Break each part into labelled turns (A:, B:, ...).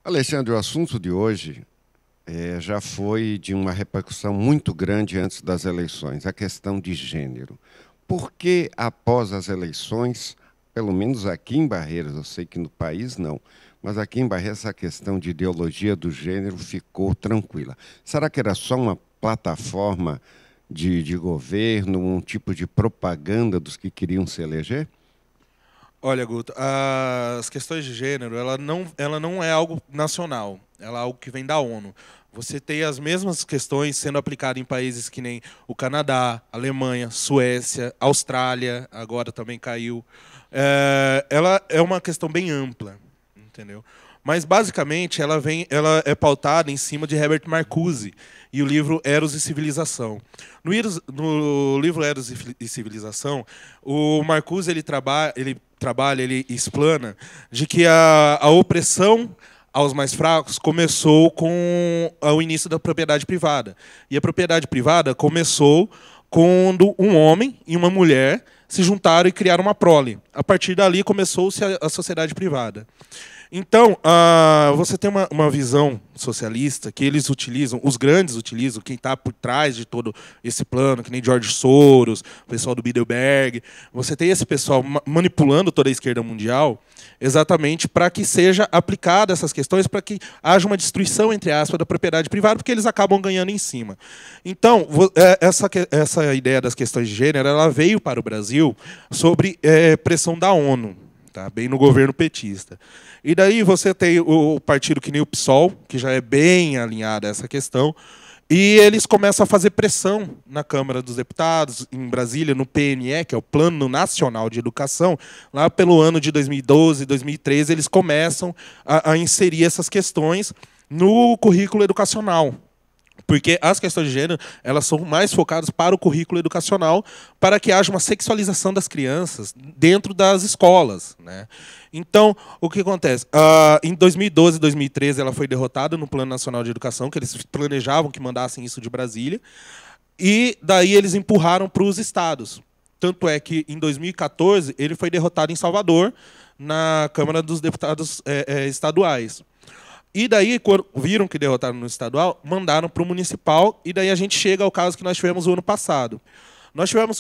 A: Alexandre, o assunto de hoje já foi de uma repercussão muito grande antes das eleições, a questão de gênero. Por que, após as eleições, pelo menos aqui em Barreiras, eu sei que no país não, mas aqui em Barreiras essa questão de ideologia do gênero ficou tranquila? Será que era só uma plataforma de governo, um tipo de propaganda dos que queriam se eleger?
B: Olha, Guto, as questões de gênero, ela não é algo nacional, ela é algo que vem da ONU. Você tem as mesmas questões sendo aplicadas em países que nem o Canadá, Alemanha, Suécia, Austrália, agora também caiu. Ela é uma questão bem ampla, entendeu? Mas basicamente ela é pautada em cima de Herbert Marcuse e o livro Eros e Civilização. No livro Eros e Civilização, o Marcuse ele explana de que a opressão aos mais fracos começou com o início da propriedade privada. E a propriedade privada começou quando um homem e uma mulher se juntaram e criaram uma prole. A partir dali começou-se a sociedade privada. Então, você tem uma visão socialista que eles utilizam, os grandes utilizam, quem está por trás de todo esse plano, que nem George Soros, o pessoal do Bilderberg. Você tem esse pessoal manipulando toda a esquerda mundial exatamente para que seja aplicada essas questões, para que haja uma destruição, entre aspas, da propriedade privada, porque eles acabam ganhando em cima. Então, essa ideia das questões de gênero ela veio para o Brasil sobre pressão da ONU. Tá, bem no governo petista. E daí você tem o partido que nem o PSOL, que já é bem alinhado a essa questão, e eles começam a fazer pressão na Câmara dos Deputados, em Brasília, no PNE, que é o Plano Nacional de Educação. Lá pelo ano de 2012, 2013, eles começam a inserir essas questões no currículo educacional. Porque as questões de gênero elas são mais focadas para o currículo educacional, para que haja uma sexualização das crianças dentro das escolas, né? Então, o que acontece? Em 2012 e 2013, ela foi derrotada no Plano Nacional de Educação, que eles planejavam que mandassem isso de Brasília, e daí eles empurraram para os estados. Tanto é que, em 2014, ele foi derrotado em Salvador, na Câmara dos Deputados estaduais. E daí, quando viram que derrotaram no estadual, mandaram para o municipal, e daí a gente chega ao caso que nós tivemos o ano passado. Nós tivemos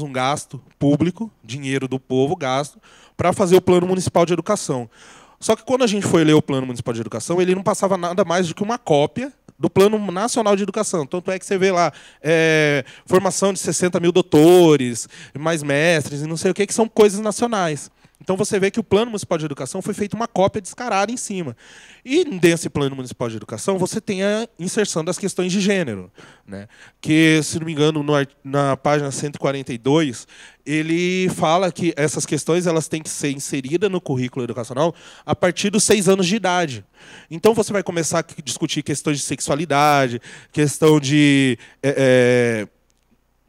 B: um gasto público, dinheiro do povo gasto, para fazer o plano municipal de educação. Só que quando a gente foi ler o plano municipal de educação, ele não passava nada mais do que uma cópia do Plano Nacional de Educação. Tanto é que você vê lá formação de 60 mil doutores, mais mestres, e não sei o que são coisas nacionais. Então você vê que o Plano Municipal de Educação foi feito uma cópia descarada em cima. E nesse Plano Municipal de Educação você tem a inserção das questões de gênero, né? Que, se não me engano, na página 142, ele fala que essas questões elas têm que ser inseridas no currículo educacional a partir dos 6 anos de idade. Então você vai começar a discutir questões de sexualidade, questão de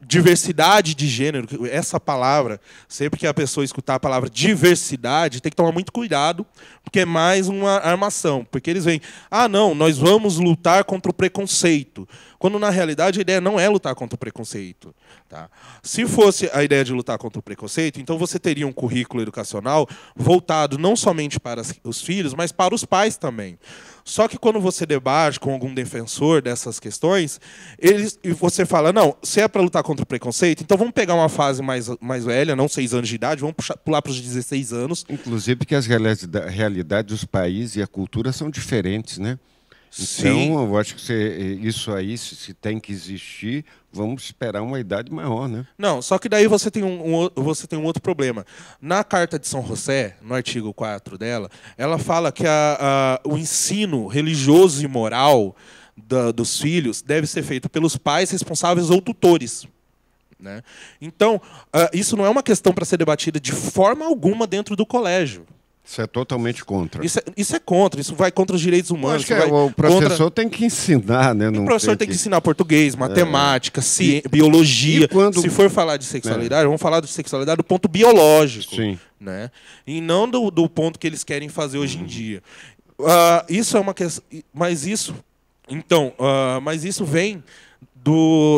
B: diversidade de gênero, essa palavra, sempre que a pessoa escutar a palavra diversidade, tem que tomar muito cuidado, porque é mais uma armação. Porque eles vêm, não, nós vamos lutar contra o preconceito. Quando, na realidade, a ideia não é lutar contra o preconceito. Tá? Se fosse a ideia de lutar contra o preconceito, então você teria um currículo educacional voltado não somente para os filhos, mas para os pais também. Só que quando você debate com algum defensor dessas questões, e você fala, não, se é para lutar contra o preconceito, então vamos pegar uma fase mais velha, não 6 anos de idade, vamos pular para os 16 anos.
A: Inclusive porque as realidades dos países e a cultura são diferentes, né?
B: Sim.
A: Então, eu acho que isso aí, se tem que existir, vamos esperar uma idade maior, né?
B: Não, só que daí você tem você tem um outro problema. Na Carta de São José, no artigo 4 dela, ela fala que o ensino religioso e moral dos filhos deve ser feito pelos pais responsáveis ou tutores. Né? Então, isso não é uma questão para ser debatida de forma alguma dentro do colégio.
A: Isso é totalmente contra.
B: Isso é contra, isso vai contra os direitos
A: Eu
B: humanos.
A: acho que o professor tem que ensinar, né?
B: O
A: Não
B: professor tem que ensinar português, matemática, biologia.
A: E quando...
B: Se for falar de sexualidade, vamos falar de sexualidade do ponto biológico.
A: Sim.
B: Né? E não do ponto que eles querem fazer hoje em dia. Isso é uma questão. Mas isso. Então, mas isso vem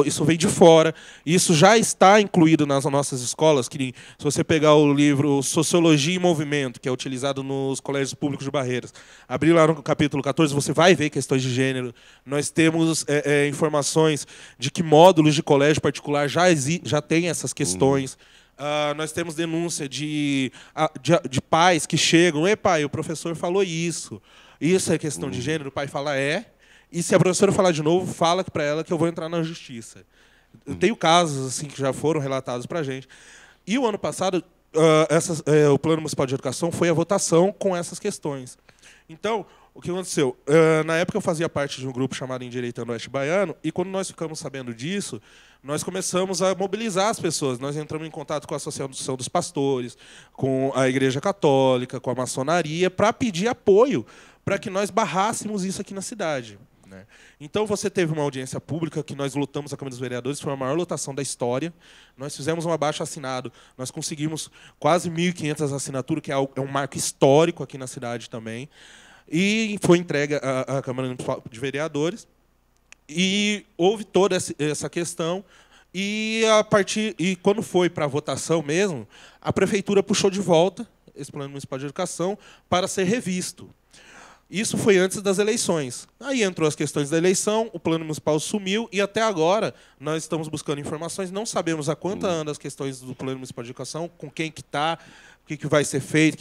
B: isso vem de fora. Isso já está incluído nas nossas escolas. Que, se você pegar o livro Sociologia em Movimento, que é utilizado nos colégios públicos de Barreiras, abrir lá no capítulo 14, você vai ver questões de gênero. Nós temos informações de que módulos de colégio particular já têm essas questões. Nós temos denúncia de pais que chegam: "Ei, pai, o professor falou isso. Isso é questão de gênero?" O pai fala: "É." E se a professora falar de novo, fala para ela que eu vou entrar na justiça. Eu tenho casos assim que já foram relatados para a gente. E o ano passado, o Plano Municipal de Educação foi a votação com essas questões. Então, o que aconteceu? Na época eu fazia parte de um grupo chamado Endireitando Oeste Baiano, e quando nós ficamos sabendo disso, nós começamos a mobilizar as pessoas. Nós entramos em contato com a Associação dos Pastores, com a Igreja Católica, com a maçonaria, para pedir apoio para que nós barrássemos isso aqui na cidade. Então, você teve uma audiência pública que nós lutamos, a Câmara dos Vereadores, foi a maior lotação da história. Nós fizemos um abaixo-assinado, nós conseguimos quase 1.500 assinaturas, que é um marco histórico aqui na cidade também. E foi entregue à Câmara de Vereadores. E houve toda essa questão. E quando foi para a votação mesmo, a Prefeitura puxou de volta esse Plano Municipal de Educação para ser revisto. Isso foi antes das eleições. Aí entrou as questões da eleição, o Plano Municipal sumiu, e até agora nós estamos buscando informações, não sabemos há quanto andam as questões do Plano Municipal de Educação, com quem que está, o que vai ser feito,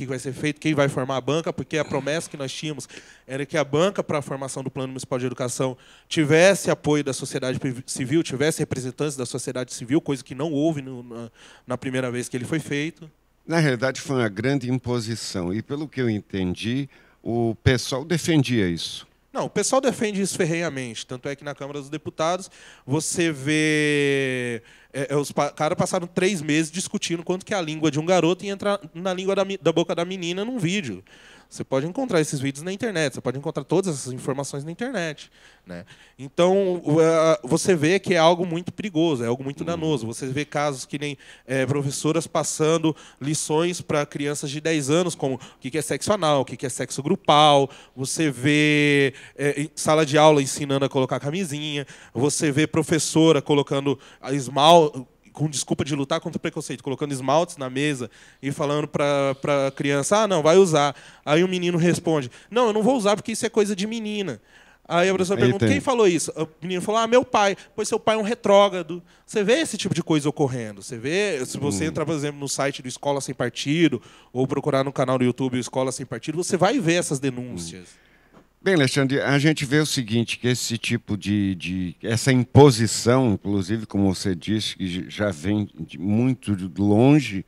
B: quem vai formar a banca, porque a promessa que nós tínhamos era que a banca para a formação do Plano Municipal de Educação tivesse apoio da sociedade civil, tivesse representantes da sociedade civil, coisa que não houve na primeira vez que ele foi feito.
A: Na realidade, foi uma grande imposição, e pelo que eu entendi, o pessoal defendia isso.
B: Não, o pessoal defende isso ferrenhamente. Tanto é que na Câmara dos Deputados você vê... os caras passaram 3 meses discutindo quanto que é a língua de um garoto e entrar na língua da boca da menina num vídeo. Você pode encontrar esses vídeos na internet, você pode encontrar todas essas informações na internet. Né? Então, você vê que é algo muito perigoso, é algo muito danoso. Você vê casos que nem professoras passando lições para crianças de 10 anos, como o que é sexo anal, o que é sexo grupal. Você vê em sala de aula ensinando a colocar camisinha. Você vê professora colocando esmalte, com desculpa de lutar contra o preconceito, colocando esmaltes na mesa e falando para a criança: não, vai usar. Aí o menino responde: não, eu não vou usar porque isso é coisa de menina. Aí a professora pergunta: quem falou isso? O menino falou: meu pai. Pois seu pai é um retrógrado. Você vê esse tipo de coisa ocorrendo. Você vê, se você entrar, por exemplo, no site do Escola Sem Partido, ou procurar no canal do YouTube Escola Sem Partido, você vai ver essas denúncias.
A: Bem, Alexandre, a gente vê o seguinte, que esse tipo essa imposição, inclusive, como você disse, que já vem de muito longe,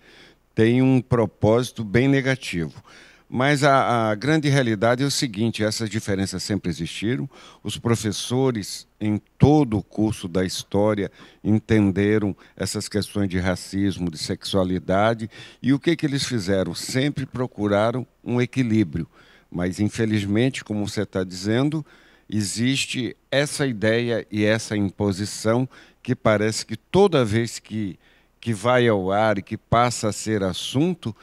A: tem um propósito bem negativo. Mas a grande realidade é o seguinte: essas diferenças sempre existiram, os professores em todo o curso da história entenderam essas questões de racismo, de sexualidade, e o que eles fizeram? Sempre procuraram um equilíbrio. Mas, infelizmente, como você está dizendo, existe essa ideia e essa imposição que parece que toda vez que vai ao ar e que passa a ser assunto,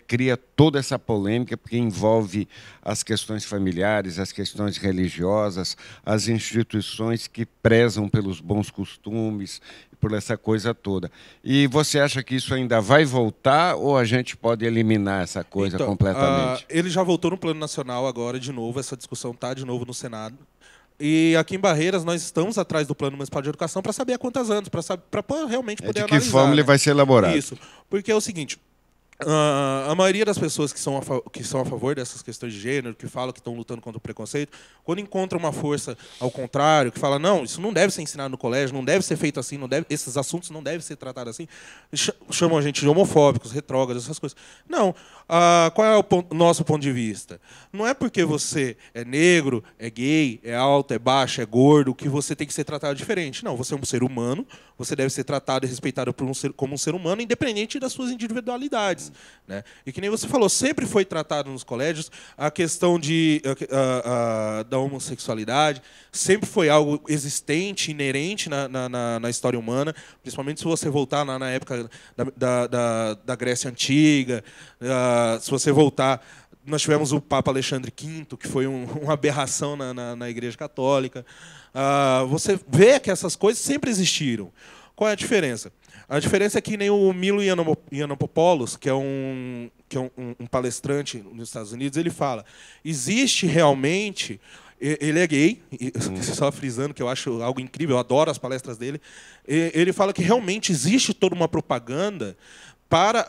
A: cria toda essa polêmica, porque envolve as questões familiares, as questões religiosas, as instituições que prezam pelos bons costumes, por essa coisa toda. E você acha que isso ainda vai voltar ou a gente pode eliminar essa coisa completamente?
B: Ele já voltou no Plano Nacional agora, de novo, essa discussão está de novo no Senado. E aqui em Barreiras nós estamos atrás do Plano Municipal de Educação para saber há quantos anos, para realmente poder analisar.
A: De que forma ele vai ser elaborado?
B: Isso, porque é o seguinte... a maioria das pessoas que são a favor dessas questões de gênero, que falam que estão lutando contra o preconceito, quando encontram uma força ao contrário, que fala: não, isso não deve ser ensinado no colégio, não deve ser feito assim, esses assuntos não devem ser tratados assim, chamam a gente de homofóbicos, retrógrados, essas coisas. Não. Qual é o nosso ponto de vista? Não é porque você é negro, é gay, é alto, é baixo, é gordo, que você tem que ser tratado diferente. Não, você é um ser humano, você deve ser tratado e respeitado como um ser humano, independente das suas individualidades. Né? E que nem você falou, sempre foi tratado nos colégios a questão da homossexualidade, sempre foi algo existente, inerente na história humana, principalmente se você voltar na época da Grécia Antiga, se você voltar nós tivemos o Papa Alexandre V, que foi uma aberração na Igreja Católica. Você vê que essas coisas sempre existiram. Qual é a diferença? A diferença é que nem o Milo Yiannopoulos, que é um palestrante nos Estados Unidos, ele fala, existe realmente... Ele é gay, só frisando que eu acho algo incrível, eu adoro as palestras dele. Ele fala que realmente existe toda uma propaganda para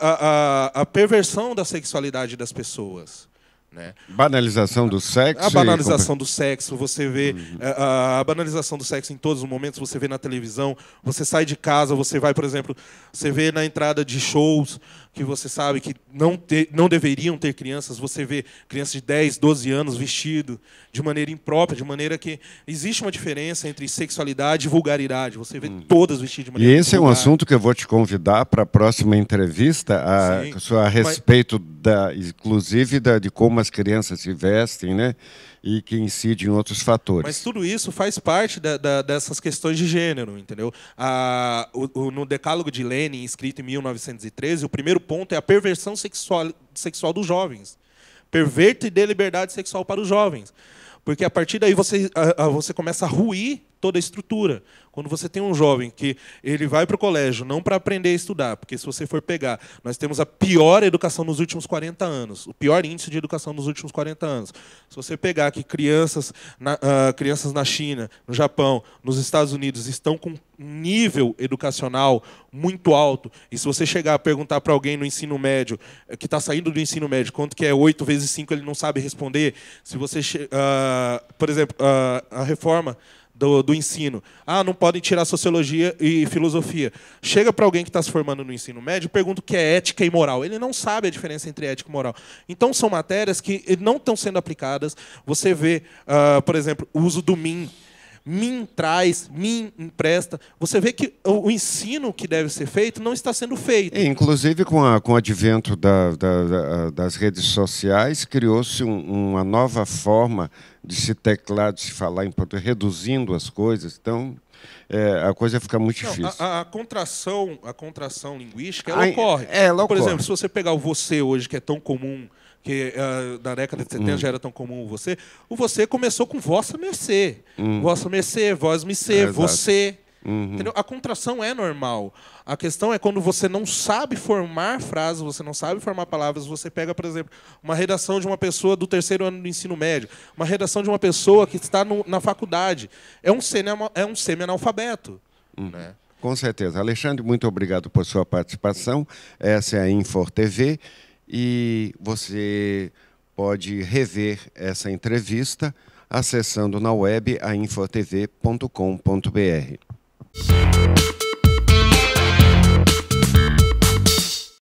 B: a perversão da sexualidade das pessoas. Né?
A: Banalização do sexo.
B: A banalização do sexo, você vê a banalização do sexo em todos os momentos, você vê na televisão, você sai de casa, você vai, por exemplo, você vê na entrada de shows que você sabe que não deveriam ter crianças, você vê crianças de 10, 12 anos vestido de maneira imprópria, de maneira que existe uma diferença entre sexualidade e vulgaridade. Você vê todas vestidas de maneira
A: vulgar. E esse é um assunto que eu vou te convidar para a próxima entrevista, a respeito, inclusive, de como as crianças se vestem, né? E que incide em outros fatores.
B: Mas tudo isso faz parte dessas questões de gênero, entendeu? No Decálogo de Lenin, escrito em 1913, o primeiro ponto é a perversão sexual dos jovens. Perverta e dê liberdade sexual para os jovens. Porque a partir daí você começa a ruir toda a estrutura. Quando você tem um jovem que ele vai para o colégio não para aprender a estudar, porque se você for pegar, nós temos a pior educação nos últimos 40 anos, o pior índice de educação nos últimos 40 anos. Se você pegar que crianças na China, no Japão, nos Estados Unidos estão com um nível educacional muito alto, e se você chegar a perguntar para alguém no ensino médio, que está saindo do ensino médio, quanto que é 8 vezes 5, ele não sabe responder. Se você, por exemplo, a reforma do ensino. Não podem tirar sociologia e filosofia. Chega para alguém que está se formando no ensino médio e pergunta o que é ética e moral. Ele não sabe a diferença entre ética e moral. Então, são matérias que não estão sendo aplicadas. Você vê, por exemplo, o uso do mim. Mim traz, mim empresta. Você vê que o ensino que deve ser feito não está sendo feito.
A: Inclusive, com o advento das redes sociais, criou-se uma nova forma de se teclar, de se falar em português, reduzindo as coisas. Então, a coisa fica muito difícil.
B: A contração linguística, ela ocorre. Por exemplo, se você pegar o você hoje, que é tão comum, que na década de 70 já era tão comum o você começou com vossa mercê. Vossa mercê, vós me ser, você. Entendeu? A contração é normal. A questão é quando você não sabe formar frases, você não sabe formar palavras, você pega, por exemplo, uma redação de uma pessoa do 3º ano do ensino médio, uma redação de uma pessoa que está na faculdade. É um semi-analfabeto. Né?
A: Com certeza. Alexandre, muito obrigado por sua participação. Essa é a Infor TV e você pode rever essa entrevista acessando na web a infortv.com.br.